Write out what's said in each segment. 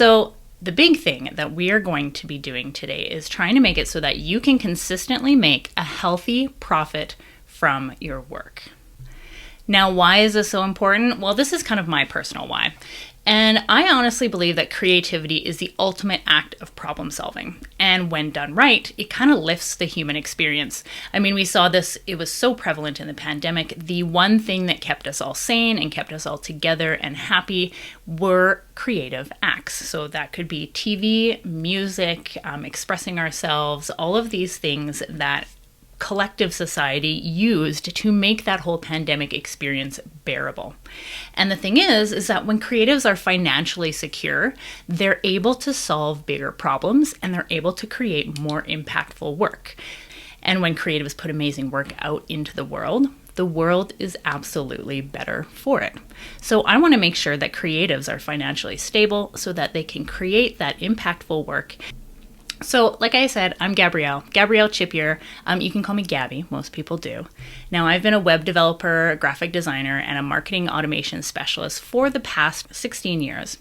So the big thing that we are going to be doing today is trying to make it so that you can consistently make a healthy profit from your work. Now, why is this so important? Well, this is kind of my personal why. And I honestly believe that creativity is the ultimate act of problem solving. And when done right, it kind of lifts the human experience. I mean, we saw this, it was so prevalent in the pandemic. The one thing that kept us all sane and kept us all together and happy were creative acts. So that could be TV, music, expressing ourselves, all of these things that collective society used to make that whole pandemic experience bearable. And the thing is that when creatives are financially secure, they're able to solve bigger problems and they're able to create more impactful work. And when creatives put amazing work out into the world is absolutely better for it. So I want to make sure that creatives are financially stable so that they can create that impactful work. So, like I said, I'm Gabrielle Chipeur. You can call me Gabby, most people do. Now, I've been a web developer, a graphic designer, and a marketing automation specialist for the past 16 years.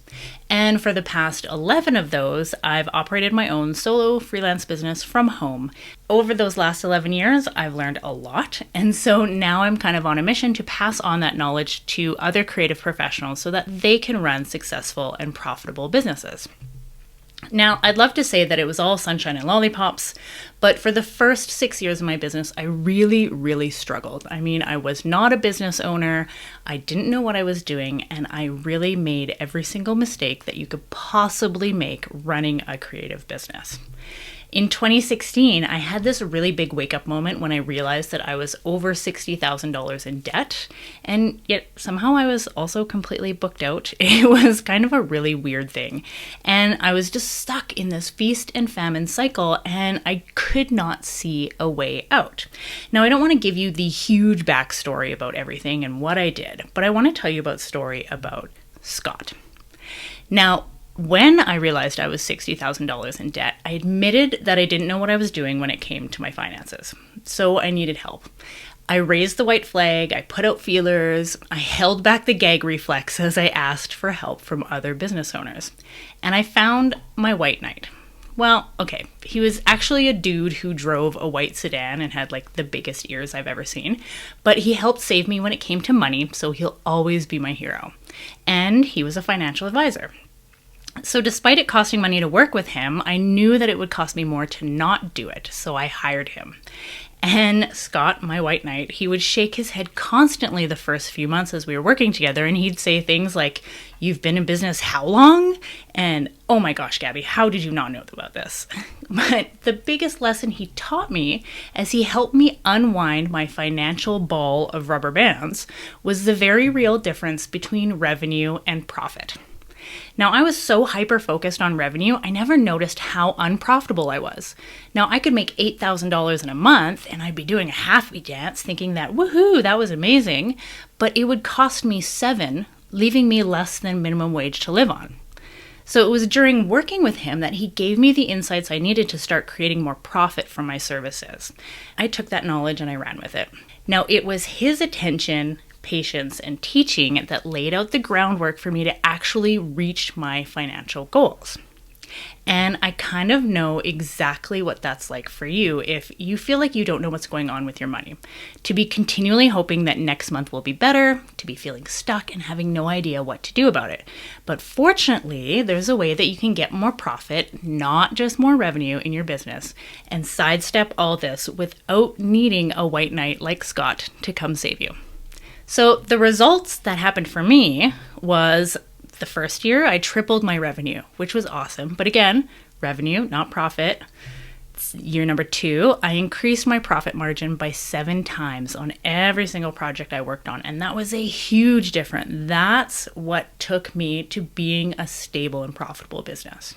And for the past 11 of those, I've operated my own solo freelance business from home. Over those last 11 years, I've learned a lot. And so now I'm kind of on a mission to pass on that knowledge to other creative professionals so that they can run successful and profitable businesses. Now, I'd love to say that it was all sunshine and lollipops, but for the first 6 years of my business, I really struggled. I mean, I was not a business owner, I didn't know what I was doing, and I really made every single mistake that you could possibly make running a creative business. In 2016, I had this really big wake-up moment when I realized that I was over $60,000 in debt, and yet somehow I was also completely booked out. It was kind of a really weird thing, and I was just stuck in this feast and famine cycle, and I could not see a way out. Now, I don't want to give you the huge backstory about everything and what I did, but I want to tell you about a story about Scott. Now, when I realized I was $60,000 in debt, I admitted that I didn't know what I was doing when it came to my finances. So I needed help. I raised the white flag, I put out feelers, I held back the gag reflex as I asked for help from other business owners. And I found my white knight. Well, okay, he was actually a dude who drove a white sedan and had like the biggest ears I've ever seen, but he helped save me when it came to money, so he'll always be my hero. And he was a financial advisor. So despite it costing money to work with him, I knew that it would cost me more to not do it, so I hired him. And Scott, my white knight, he would shake his head constantly the first few months as we were working together, and he'd say things like, "You've been in business how long?" And, "Oh my gosh, Gabby, how did you not know about this?" But the biggest lesson he taught me, as he helped me unwind my financial ball of rubber bands, was the very real difference between revenue and profit. Now, I was so hyper-focused on revenue, I never noticed how unprofitable I was. Now, I could make $8,000 in a month, and I'd be doing a happy dance thinking that, woohoo, that was amazing, but it would cost me $7,000, leaving me less than minimum wage to live on. So it was during working with him that he gave me the insights I needed to start creating more profit from my services. I took that knowledge and I ran with it. Now, it was his attention, patience, and teaching that laid out the groundwork for me to actually reach my financial goals. And I kind of know exactly what that's like for you if you feel like you don't know what's going on with your money. To be continually hoping that next month will be better, to be feeling stuck and having no idea what to do about it. But fortunately, there's a way that you can get more profit, not just more revenue in your business, and sidestep all this without needing a white knight like Scott to come save you. So the results that happened for me was the first year I tripled my revenue, which was awesome. But again, revenue, not profit. Year number 2, I increased my profit margin by 7 times on every single project I worked on. And that was a huge difference. That's what took me to being a stable and profitable business.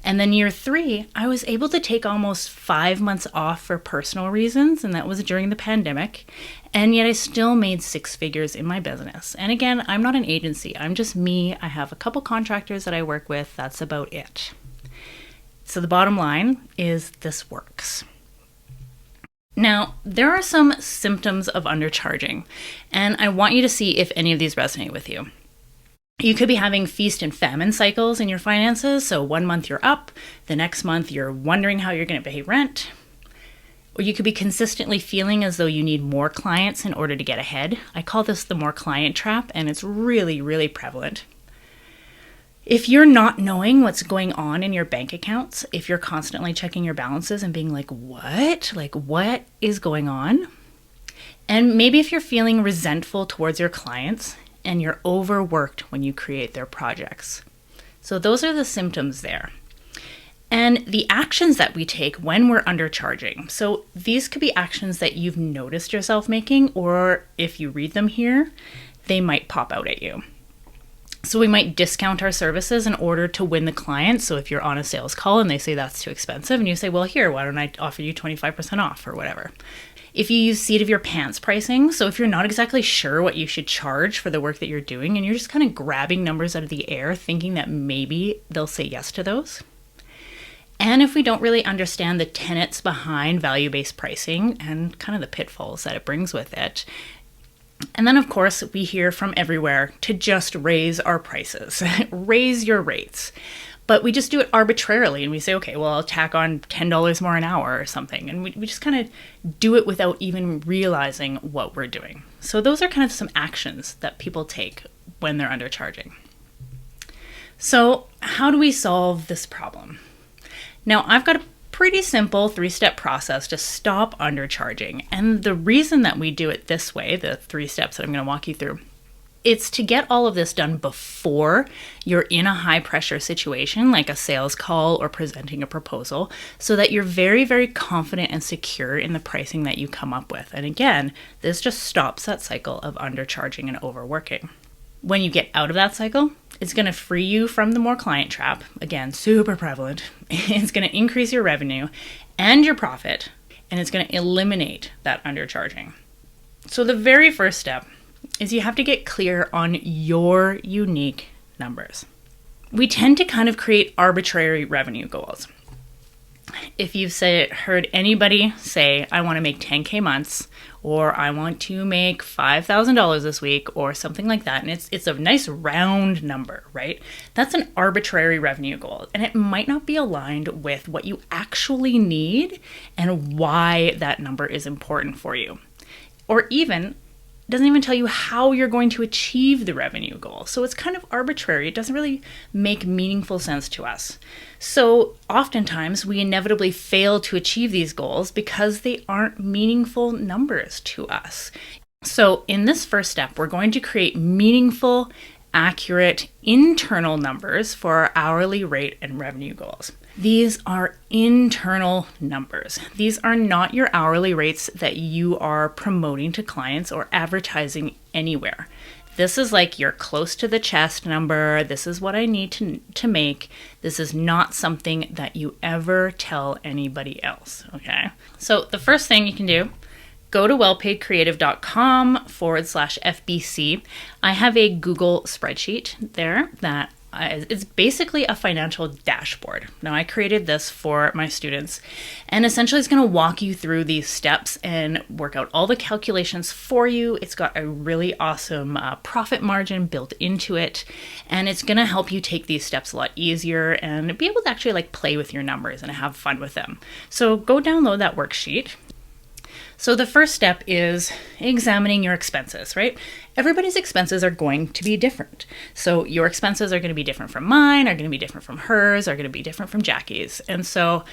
And then year 3, I was able to take almost 5 months off for personal reasons, and that was during the pandemic. And yet I still made 6 figures in my business. And again, I'm not an agency. I'm just me. I have a couple contractors that I work with. That's about it. So the bottom line is this works. Now, there are some symptoms of undercharging, and I want you to see if any of these resonate with you. You could be having feast and famine cycles in your finances. So one month you're up, the next month you're wondering how you're going to pay rent. Or you could be consistently feeling as though you need more clients in order to get ahead. I call this the more client trap, and it's really, really prevalent. If you're not knowing what's going on in your bank accounts, if you're constantly checking your balances and being like, what? Like, what is going on? And maybe if you're feeling resentful towards your clients and you're overworked when you create their projects. So those are the symptoms there. And the actions that we take when we're undercharging. So these could be actions that you've noticed yourself making, or if you read them here, they might pop out at you. So we might discount our services in order to win the client. So if you're on a sales call and they say that's too expensive, and you say, well, here, why don't I offer you 25% off or whatever. If you use seat of your pants pricing, so if you're not exactly sure what you should charge for the work that you're doing, and you're just kind of grabbing numbers out of the air, thinking that maybe they'll say yes to those. And if we don't really understand the tenets behind value-based pricing and kind of the pitfalls that it brings with it. And then, of course, we hear from everywhere to just raise our prices, raise your rates. But we just do it arbitrarily and we say, okay, well, I'll tack on $10 more an hour or something. And we just kind of do it without even realizing what we're doing. So those are kind of some actions that people take when they're undercharging. So how do we solve this problem? Now, I've got a pretty simple 3-step process to stop undercharging. And the reason that we do it this way, the 3 steps that I'm going to walk you through, it's to get all of this done before you're in a high pressure situation like a sales call or presenting a proposal, so that you're very, very confident and secure in the pricing that you come up with. And again, this just stops that cycle of undercharging and overworking. When you get out of that cycle, it's going to free you from the more client trap. Again, super prevalent. It's going to increase your revenue and your profit, and it's going to eliminate that undercharging. So the very first step is you have to get clear on your unique numbers. We tend to kind of create arbitrary revenue goals. If you've heard anybody say, I want to make 10K months, or I want to make $5,000 this week, or something like that, and it's a nice round number, right? That's an arbitrary revenue goal, and it might not be aligned with what you actually need and why that number is important for you. Or even doesn't even tell you how you're going to achieve the revenue goal. So it's kind of arbitrary. It doesn't really make meaningful sense to us. So oftentimes we inevitably fail to achieve these goals because they aren't meaningful numbers to us. So in this first step, we're going to create meaningful, accurate internal numbers for our hourly rate and revenue goals. These are internal numbers. These are not your hourly rates that you are promoting to clients or advertising anywhere. This is like your close to the chest number. This is what I need to make. This is not something that you ever tell anybody else, okay? So the first thing you can do, go to wellpaidcreative.com/FBC. I have a Google spreadsheet there that it's basically a financial dashboard. Now, I created this for my students, and essentially it's going to walk you through these steps and work out all the calculations for you. It's got a really awesome profit margin built into it, and it's going to help you take these steps a lot easier and be able to actually like play with your numbers and have fun with them. So go download that worksheet. So the first step is examining your expenses, right? Everybody's expenses are going to be different. So your expenses are going to be different from mine, are going to be different from hers, are going to be different from Jackie's. And so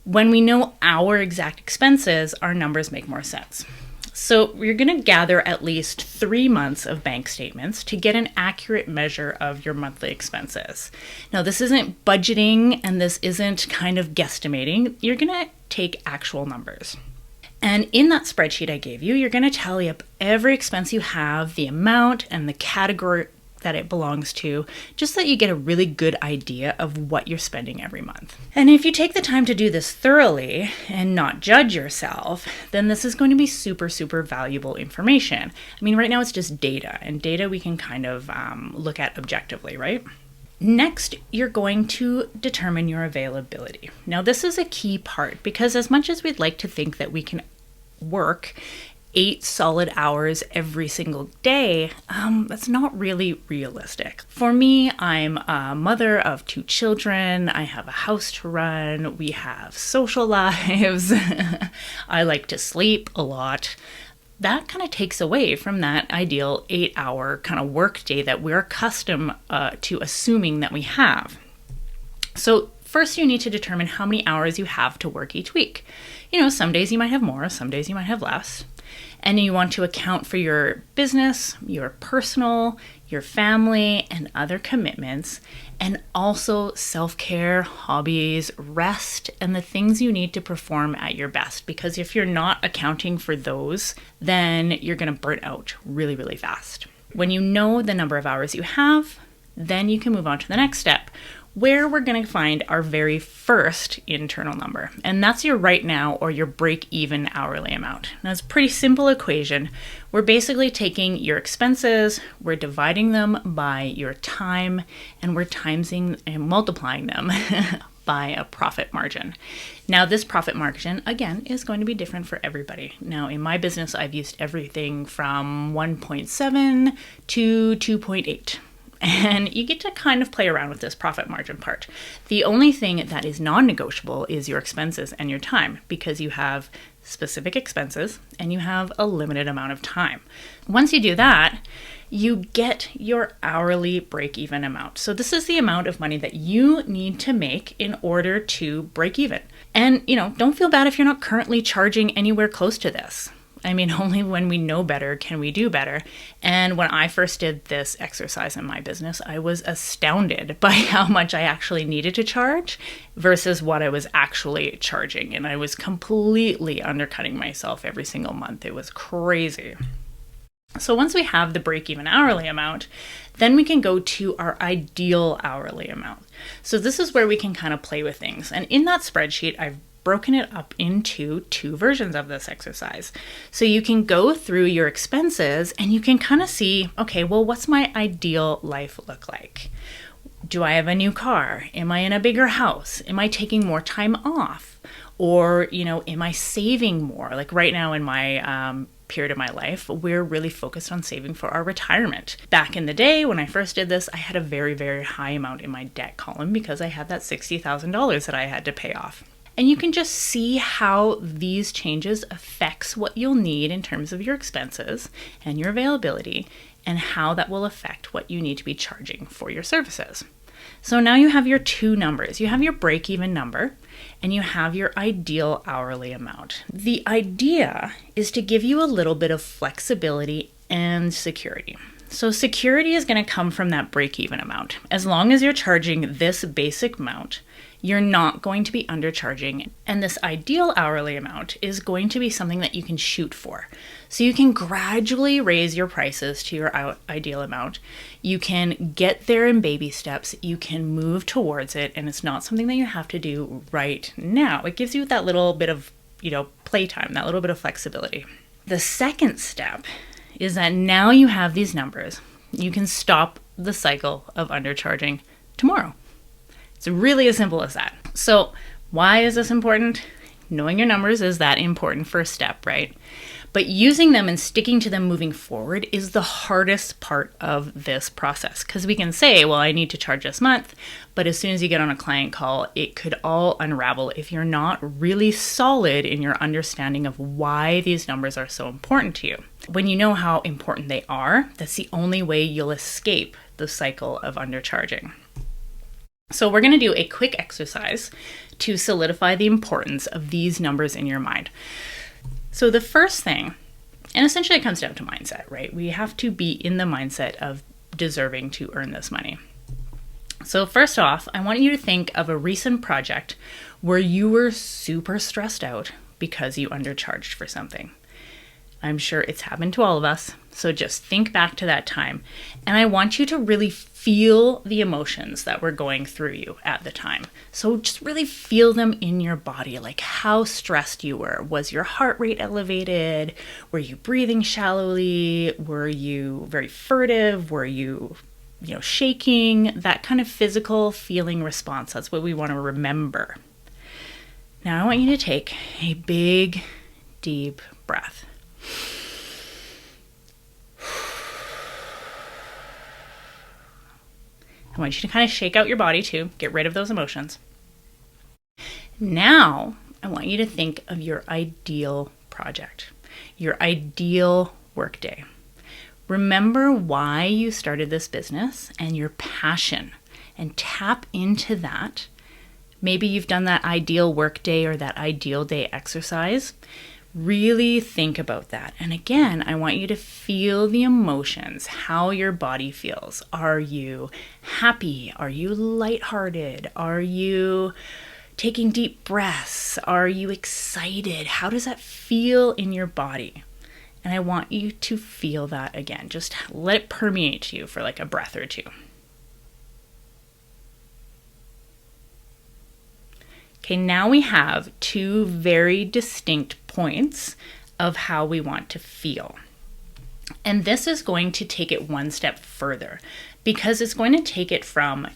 when we know our exact expenses, our numbers make more sense. So we're going to gather at least 3 months of bank statements to get an accurate measure of your monthly expenses. Now, this isn't budgeting and this isn't kind of guesstimating. You're going to take actual numbers. And in that spreadsheet I gave you, you're going to tally up every expense you have, the amount and the category that it belongs to, just so that you get a really good idea of what you're spending every month. And if you take the time to do this thoroughly and not judge yourself, then this is going to be super, super valuable information. I mean, right now it's just data, and data we can kind of look at objectively, right? Next, you're going to determine your availability. Now, this is a key part because as much as we'd like to think that we can work 8 solid hours every single day, that's not really realistic. For me, I'm a mother of 2 children. I have a house to run. We have social lives. I like to sleep a lot. That kind of takes away from that ideal 8-hour kind of work day that we're accustomed to assuming that we have. So first you need to determine how many hours you have to work each week. Some days you might have more, some days you might have less. And you want to account for your business, your personal, your family, and other commitments, and also self-care, hobbies, rest, and the things you need to perform at your best. Because if you're not accounting for those, then you're going to burn out really, really fast. When you know the number of hours you have, then you can move on to the next step, where we're going to find our very first internal number. And that's your right now or your break-even hourly amount. Now, it's a pretty simple equation. We're basically taking your expenses, we're dividing them by your time, and we're timesing and multiplying them by a profit margin. Now, this profit margin, again, is going to be different for everybody. Now, in my business, I've used everything from 1.7 to 2.8. And you get to kind of play around with this profit margin part. The only thing that is non-negotiable is your expenses and your time, because you have specific expenses and you have a limited amount of time. Once you do that, you get your hourly break-even amount. So this is the amount of money that you need to make in order to break even. And, don't feel bad if you're not currently charging anywhere close to this. I mean, only when we know better can we do better. And when I first did this exercise in my business, I was astounded by how much I actually needed to charge versus what I was actually charging. And I was completely undercutting myself every single month. It was crazy. So once we have the break-even hourly amount, then we can go to our ideal hourly amount. So this is where we can kind of play with things. And in that spreadsheet, I've broken it up into 2 versions of this exercise. So you can go through your expenses and you can kind of see, okay, well, what's my ideal life look like? Do I have a new car? Am I in a bigger house? Am I taking more time off? Or, am I saving more? Like right now in my period of my life, we're really focused on saving for our retirement. Back in the day, when I first did this, I had a very, very high amount in my debt column because I had that $60,000 that I had to pay off. And you can just see how these changes affects what you'll need in terms of your expenses and your availability, and how that will affect what you need to be charging for your services. So now you have your 2 numbers. You have your break-even number and you have your ideal hourly amount. The idea is to give you a little bit of flexibility and security. So security is going to come from that break-even amount. As long as you're charging this basic amount, you're not going to be undercharging. And this ideal hourly amount is going to be something that you can shoot for. So you can gradually raise your prices to your ideal amount. You can get there in baby steps. You can move towards it. And it's not something that you have to do right now. It gives you that little bit of, playtime, that little bit of flexibility. The second step is that now you have these numbers. You can stop the cycle of undercharging tomorrow. It's really as simple as that. So why is this important? Knowing your numbers is that important first step, right? But using them and sticking to them moving forward is the hardest part of this process, because we can say, well, I need to charge this month, but as soon as you get on a client call, it could all unravel if you're not really solid in your understanding of why these numbers are so important to you. When you know how important they are, that's the only way you'll escape the cycle of undercharging. So we're going to do a quick exercise to solidify the importance of these numbers in your mind. So the first thing, and essentially it comes down to mindset, right? We have to be in the mindset of deserving to earn this money. So first off, I want you to think of a recent project where you were super stressed out because you undercharged for something. I'm sure it's happened to all of us. So just think back to that time. And I want you to really feel the emotions that were going through you at the time. So just really feel them in your body, like how stressed you were. Was your heart rate elevated? Were you breathing shallowly? Were you very furtive? Were you shaking? That kind of physical feeling response. That's what we want to remember. Now I want you to take a big, deep breath. I want you to kind of shake out your body too, get rid of those emotions. Now, I want you to think of your ideal project, your ideal workday. Remember why you started this business and your passion, and tap into that. Maybe you've done that ideal workday or that ideal day exercise. Really think about that. And again, I want you to feel the emotions, how your body feels. Are you happy? Are you lighthearted? Are you taking deep breaths? Are you excited? How does that feel in your body? And I want you to feel that again. Just let it permeate you for like a breath or two. Okay, now we have two very distinct points of how we want to feel. And this is going to take it one step further because it's going to take it from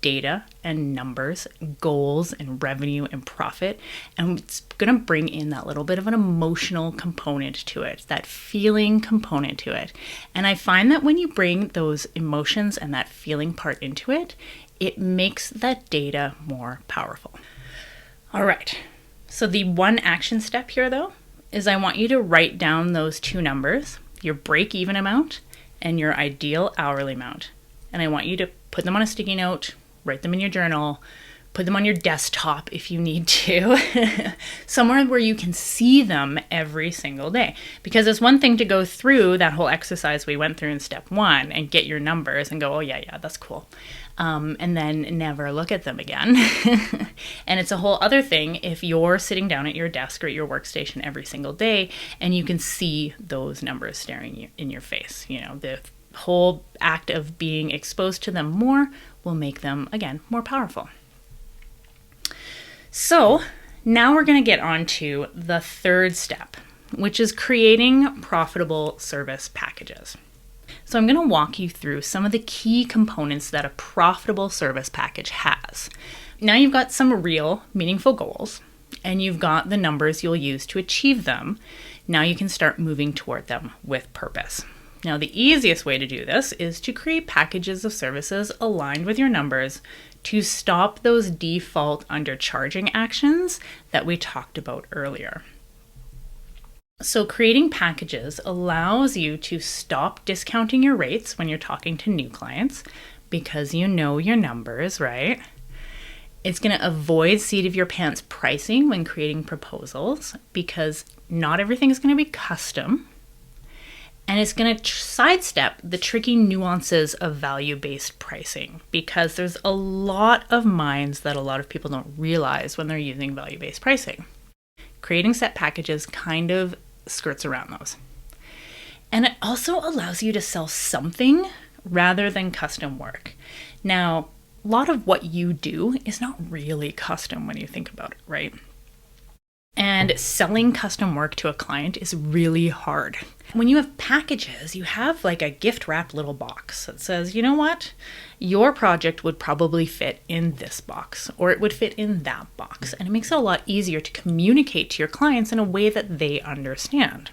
data and numbers, goals and revenue and profit, and it's going to bring in that little bit of an emotional component to it, that feeling component to it. And I find that when you bring those emotions and that feeling part into it, it makes that data more powerful. All right, so the one action step here though, is I want you to write down those two numbers, your break-even amount and your ideal hourly amount. And I want you to put them on a sticky note, write them in your journal, put them on your desktop if you need to, somewhere where you can see them every single day. Because it's one thing to go through that whole exercise we went through in step one and get your numbers and go, oh yeah, that's cool. And then never look at them again. And it's a whole other thing if you're sitting down at your desk or at your workstation every single day and you can see those numbers staring in your face. You know, the whole act of being exposed to them more will make them, again, more powerful. So now we're going to get on to the third step, which is creating profitable service packages. So I'm going to walk you through some of the key components that a profitable service package has. Now you've got some real, meaningful goals, and you've got the numbers you'll use to achieve them. Now you can start moving toward them with purpose. Now the easiest way to do this is to create packages of services aligned with your numbers to stop those default undercharging actions that we talked about earlier. So creating packages allows you to stop discounting your rates when you're talking to new clients because you know your numbers, right? It's going to avoid seat of your pants pricing when creating proposals because not everything is going to be custom. And it's going to sidestep the tricky nuances of value-based pricing because there's a lot of mines that a lot of people don't realize when they're using value-based pricing. Creating set packages kind of skirts around those. And it also allows you to sell something rather than custom work. Now, a lot of what you do is not really custom when you think about it, right? And selling custom work to a client is really hard. When you have packages, you have like a gift wrapped little box that says, you know what? Your project would probably fit in this box or it would fit in that box. And it makes it a lot easier to communicate to your clients in a way that they understand.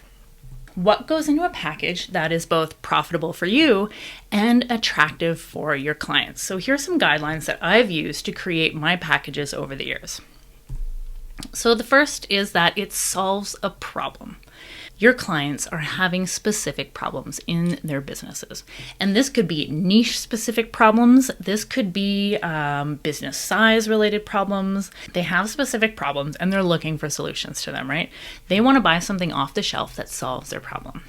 What goes into a package that is both profitable for you and attractive for your clients? So here are some guidelines that I've used to create my packages over the years. So the first is that it solves a problem. Your clients are having specific problems in their businesses. And this could be niche specific problems. This could be business size related problems. They have specific problems and they're looking for solutions to them, right? They want to buy something off the shelf that solves their problem.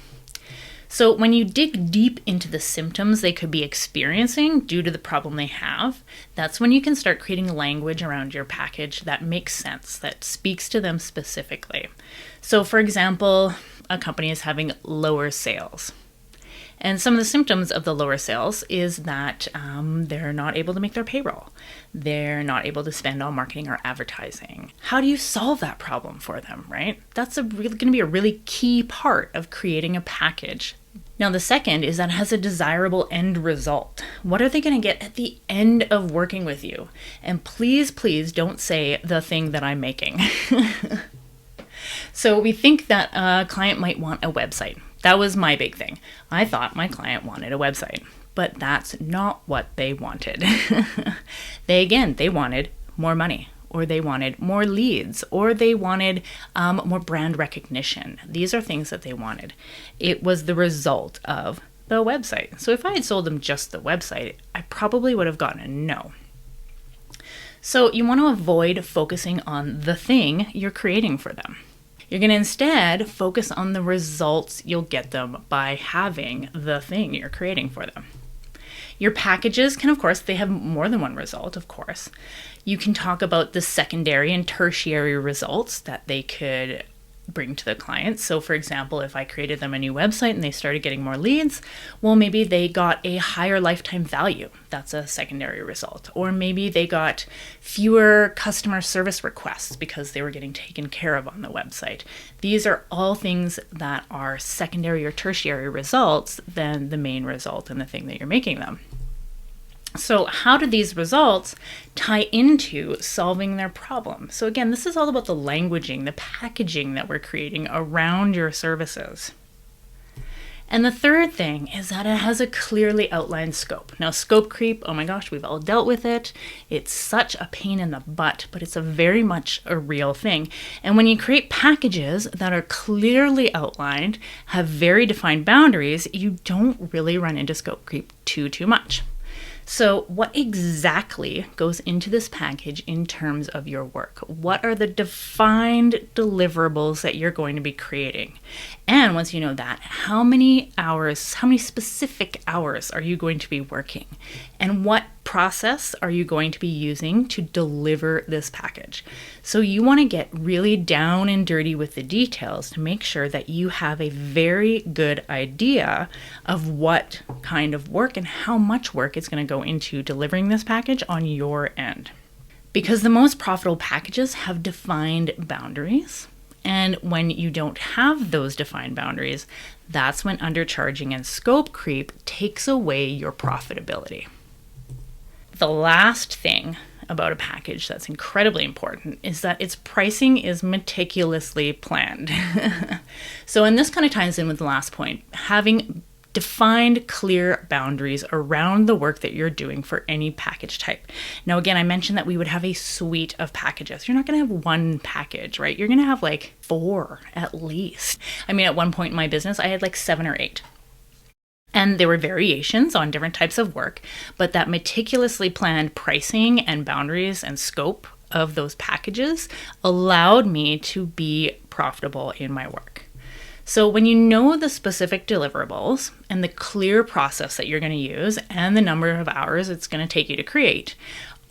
So when you dig deep into the symptoms they could be experiencing due to the problem they have, that's when you can start creating language around your package that makes sense, that speaks to them specifically. So for example, a company is having lower sales. And some of the symptoms of the lower sales is that they're not able to make their payroll. They're not able to spend on marketing or advertising. How do you solve that problem for them, right? That's going to be a really key part of creating a package. Now, the second is that it has a desirable end result. What are they going to get at the end of working with you? And please, please don't say the thing that I'm making. So we think that a client might want a website. That was my big thing. I thought my client wanted a website. but that's not what they wanted. They wanted more money, or they wanted more leads, or they wanted more brand recognition. These are things that they wanted. It was the result of the website. So if I had sold them just the website, I probably would have gotten a no. So you want to avoid focusing on the thing you're creating for them. You're going to instead focus on the results you'll get them by having the thing you're creating for them. Your packages can, of course, they have more than one result, of course. You can talk about the secondary and tertiary results that they could bring to the client. So for example, if I created them a new website and they started getting more leads, well, maybe they got a higher lifetime value. That's a secondary result. Or maybe they got fewer customer service requests because they were getting taken care of on the website. These are all things that are secondary or tertiary results than the main result in the thing that you're making them. So how do these results tie into solving their problem? So again, this is all about the languaging, the packaging that we're creating around your services. And the third thing is that it has a clearly outlined scope. Now, scope creep, oh my gosh, we've all dealt with it. It's such a pain in the butt, but it's very much a real thing. And when you create packages that are clearly outlined, have very defined boundaries, you don't really run into scope creep too much. So what exactly goes into this package in terms of your work? What are the defined deliverables that you're going to be creating? And once you know that, how many specific hours are you going to be working? And what process are you going to be using to deliver this package? So you want to get really down and dirty with the details to make sure that you have a very good idea of what kind of work and how much work is going to go into delivering this package on your end. Because the most profitable packages have defined boundaries. And when you don't have those defined boundaries, that's when undercharging and scope creep takes away your profitability. The last thing about a package that's incredibly important is that its pricing is meticulously planned. So, and this kind of ties in with the last point, having defined clear boundaries around the work that you're doing for any package type. Now, again, I mentioned that we would have a suite of packages. You're not going to have one package, right? You're going to have like 4 at least. I mean, at one point in my business, I had like 7 or 8. And there were variations on different types of work, but that meticulously planned pricing and boundaries and scope of those packages allowed me to be profitable in my work. So when you know the specific deliverables and the clear process that you're going to use and the number of hours it's going to take you to create,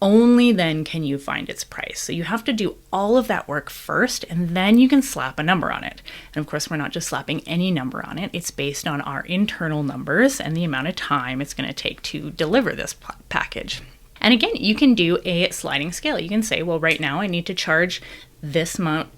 only then can you find its price. So you have to do all of that work first, and then you can slap a number on it. And of course, we're not just slapping any number on it. It's based on our internal numbers and the amount of time it's going to take to deliver this package. And again, you can do a sliding scale. You can say, well, right now I need to charge this amount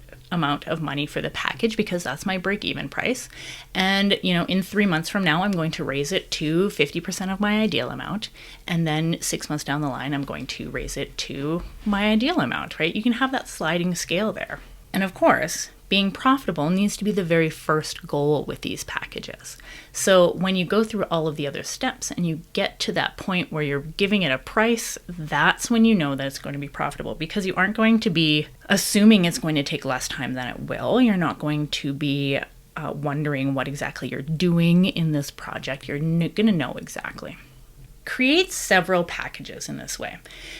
of money for the package because that's my break-even price. And, in 3 months from now, I'm going to raise it to 50% of my ideal amount. And then 6 months down the line, I'm going to raise it to my ideal amount, right? You can have that sliding scale there. And of course, being profitable needs to be the very first goal with these packages. So when you go through all of the other steps and you get to that point where you're giving it a price, that's when you know that it's going to be profitable, because you aren't going to be assuming it's going to take less time than it will. You're not going to be wondering what exactly you're doing in this project. You're going to know exactly. Create several packages in this way.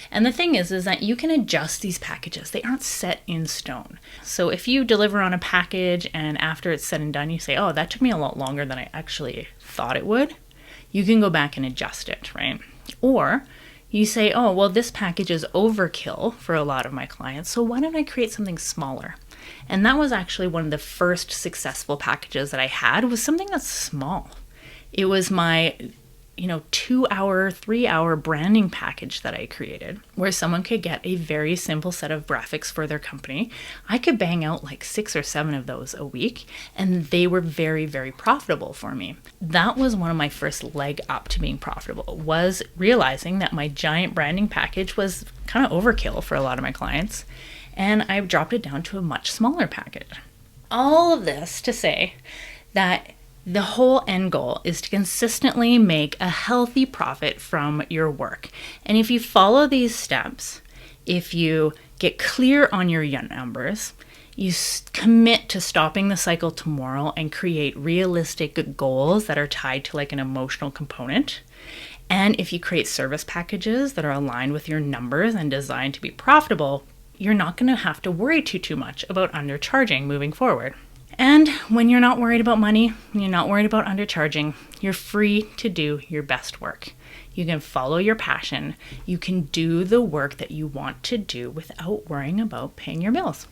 And the thing is that you can adjust these packages. They aren't set in stone. So if you deliver on a package and after it's said and done, you say, oh, that took me a lot longer than I actually thought it would, you can go back and adjust it, right? Or you say, oh, well, this package is overkill for a lot of my clients, so why don't I create something smaller? And that was actually one of the first successful packages that I had, was something that's small. It was my 2-hour, 3-hour branding package that I created, where someone could get a very simple set of graphics for their company. I could bang out like 6 or 7 of those a week, and they were very, very profitable for me. That was one of my first leg up to being profitable, was realizing that my giant branding package was kind of overkill for a lot of my clients, and I dropped it down to a much smaller package. All of this to say that The whole end goal is to consistently make a healthy profit from your work. And if you follow these steps, if you get clear on your numbers, you commit to stopping the cycle tomorrow and create realistic goals that are tied to like an emotional component. And if you create service packages that are aligned with your numbers and designed to be profitable, you're not going to have to worry too much about undercharging moving forward. And when you're not worried about money, you're not worried about undercharging, you're free to do your best work. You can follow your passion. You can do the work that you want to do without worrying about paying your bills.